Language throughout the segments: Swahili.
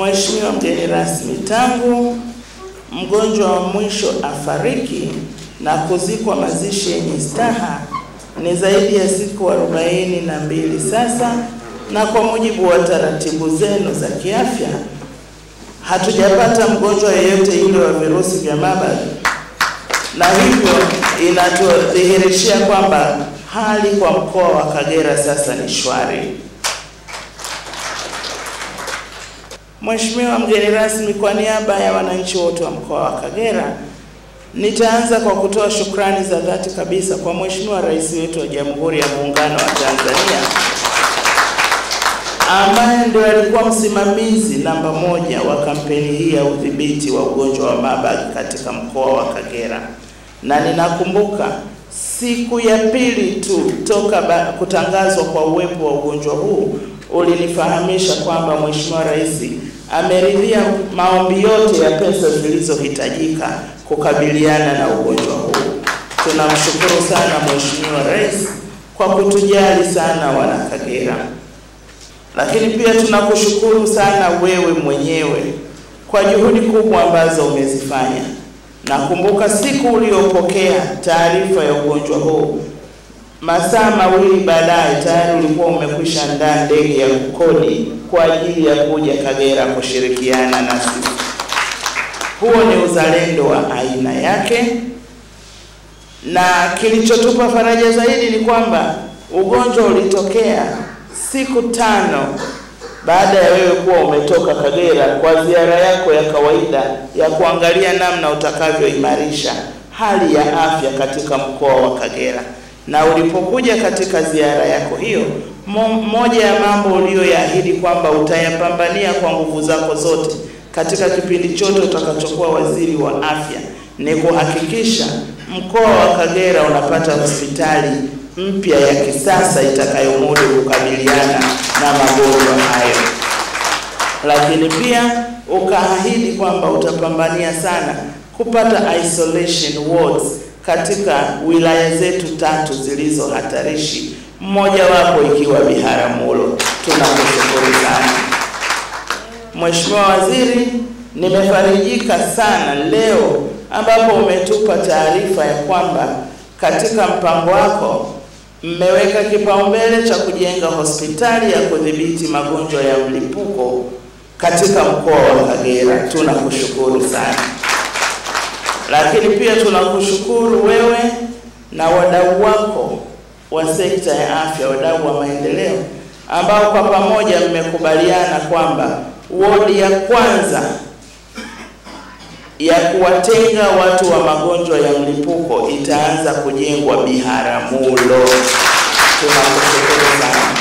Mheshimiwa mgeni rasmi, tangu mgonjwa wa mwisho afariki na kuzikwa mazishi yenye staha ni zaidi ya siku 42 sasa, na kwa mujibu wa taratibu zenu za kiafya hatujapata mgonjwa yeyote yule wa virusi vya Marburg, na hivyo inatudhihirishia kwamba hali kwa mkoa wa Kagera sasa ni shwari. Mheshimiwa mgeni rasmi, kwa niaba ya wananchi wote wa mkoa wa Kagera, nitaanza kwa kutoa shukrani za dhati kabisa kwa Mheshimiwa Rais wetu wa Jamhuri ya Muungano wa Tanzania, ambaye ndio alikuwa msimamizi namba 1 wa kampeni hii ya udhibiti wa ugonjwa wa Marburg katika mkoa wa Kagera. Na ninakumbuka siku ya pili tu toka kutangazwa kwa uwepo wa ugonjwa huu ulinifahamisha kwamba Mheshimiwa Rais ameridhia maombi yote ya pesa zilizohitajika kukabiliana na ugonjwa huu. Tunamshukuru sana Mheshimiwa Rais kwa kutujali sana wana Kagera. Lakini pia tunakushukuru sana wewe mwenyewe kwa juhudi kubwa ambazo umezifanya. Nakumbuka siku uliyopokea taarifa ya ugonjwa huu, masaa mawili baadaye tayari ulikuwa umekwisha andaa ndege ya kukodi kwa ajili ya kuja Kagera kushirikiana na sisi. Huo ni uzalendo wa aina yake, na kilichotupa faraja zaidi ni kwamba ugonjwa ulitokea siku 5 baada ya wewe kuwa umetoka Kagera kwa ziara yako ya kawaida ya kuangalia namna utakavyoimarisha hali ya afya katika mkoa wa Kagera. Na ulipokuja katika ziara yako hiyo, moja ya mambo uliyoyaahidi kwamba utayapambania kwa nguvu zako zote katika kipindi chote utakachokuwa waziri wa afya ni kuhakikisha mkoa wa Kagera unapata hospitali mpya ya kisasa itakayomudu kukabiliana na magonjwa hayo. Lakini pia ukaahidi kwamba utapambania sana kupata isolation wards katika wilaya zetu 3 zilizo hatarishi, mmoja wapo ikiwa Biharamulo. Tunakushukuru sana Mheshimiwa Waziri. Nimefarijika sana leo ambapo umetupa taarifa ya kwamba katika mpango wako mmeweka kipaumbele cha kujenga hospitali ya kudhibiti magonjwa ya mlipuko katika mkoa wa Kagera. Tunakushukuru sana. Lakini pia tunakushukuru wewe na wadau wako wa sekta ya afya, wadau wa maendeleo, ambao kwa pamoja mmekubaliana kwamba wodi ya kwanza ya kuwatenga watu wa magonjwa ya mlipuko itaanza kujengwa Biharamulo. Tunakushukuru sana.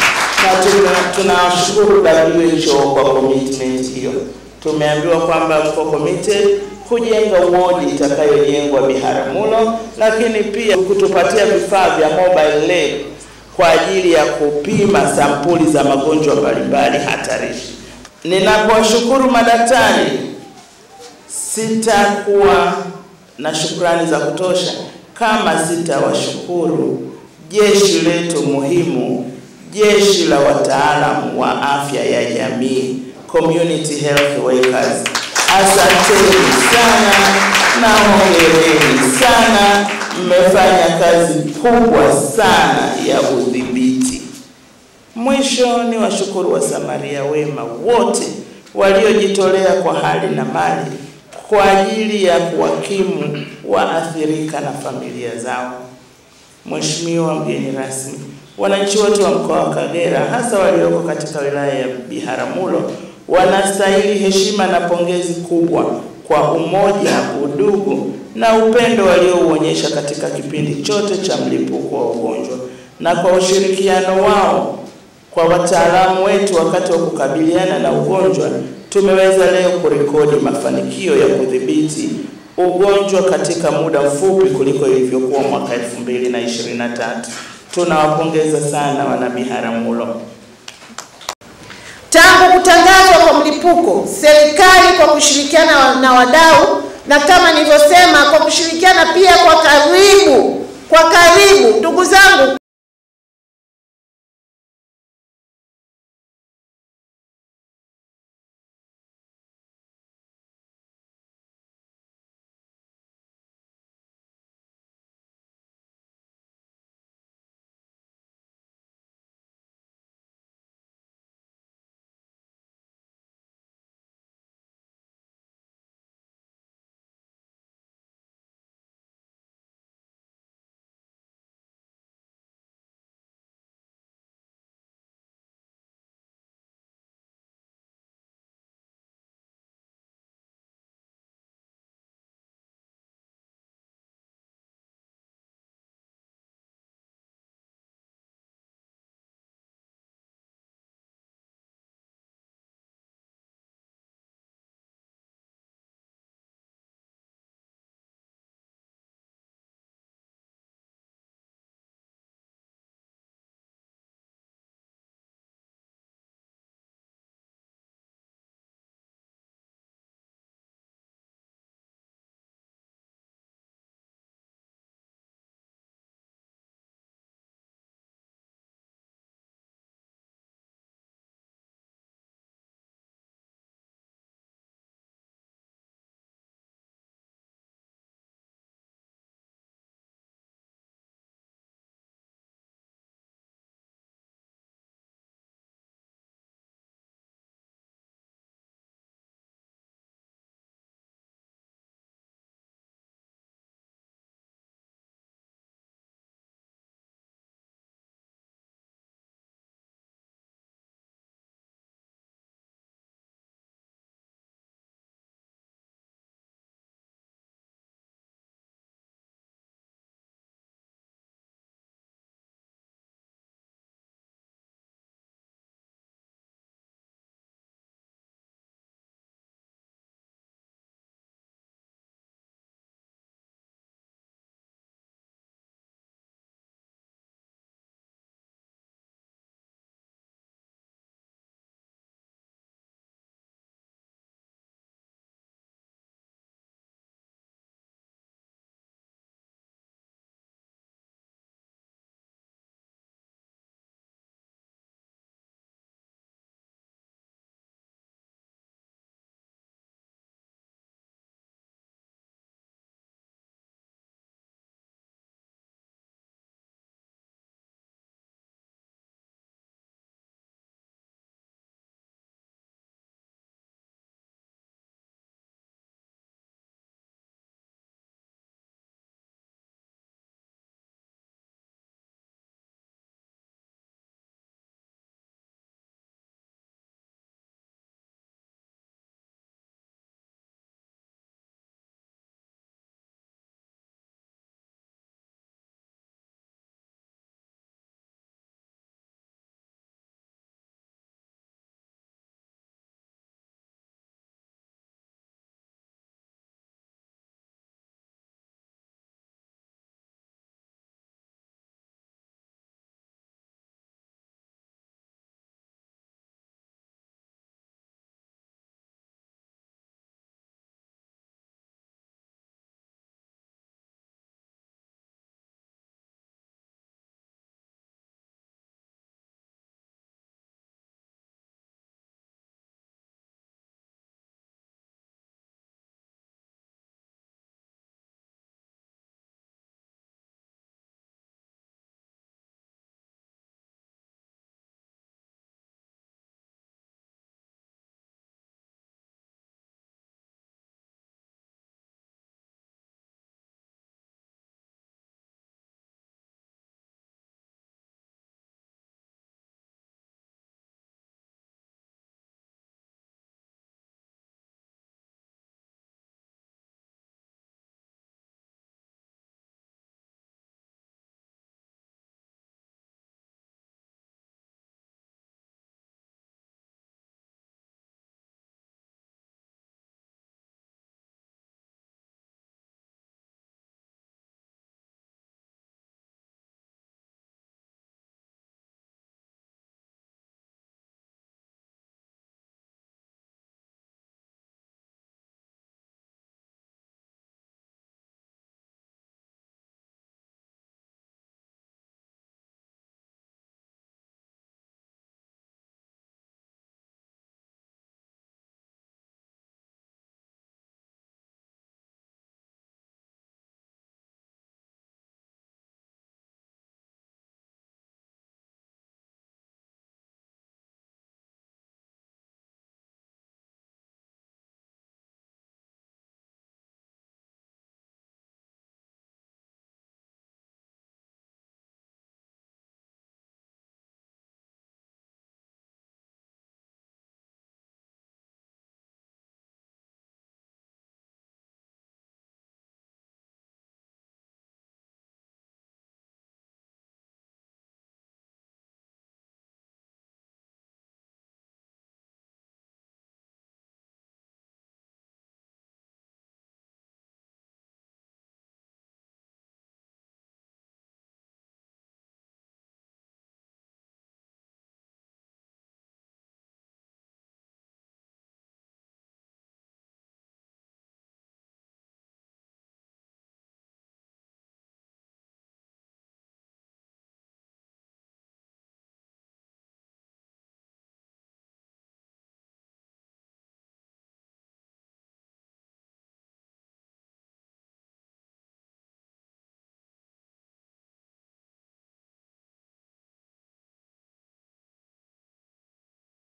Na tunashukuru WHO kwa commitment hiyo. Tumeambiwa kwamba mko committed kujenga wodi itakayojengwa Biharamulo, lakini pia kutupatia vifaa vya mobile lab kwa ajili ya kupima sampuli za magonjwa mbalimbali hatarishi. Ninakuwashukuru madaktari, sitakuwa na shukrani za kutosha kama sitawashukuru jeshi letu muhimu, jeshi la wataalamu wa afya ya jamii, community health workers. Asanteni sana na hongereni sana, mmefanya kazi kubwa sana ya udhibiti. Mwisho ni washukuru Wasamaria wema wote waliojitolea kwa hali na mali kwa ajili ya kuwakimu waathirika na familia zao. Mheshimiwa mgeni rasmi, wananchi wote wa mkoa wa Kagera, hasa walioko katika wilaya ya Biharamulo, wanastahili heshima na pongezi kubwa kwa umoja, udugu na upendo waliouonyesha katika kipindi chote cha mlipuko wa ugonjwa, na kwa ushirikiano wao kwa wataalamu wetu wakati wa kukabiliana na ugonjwa. Tumeweza leo kurekodi mafanikio ya kudhibiti ugonjwa katika muda mfupi kuliko ilivyokuwa mwaka 2023. Tunawapongeza sana wana Biharamulo. Tangu kutangazwa kwa mlipuko, serikali kwa kushirikiana na wadau, na kama nilivyosema kwa kushirikiana pia kwa karibu, ndugu zangu,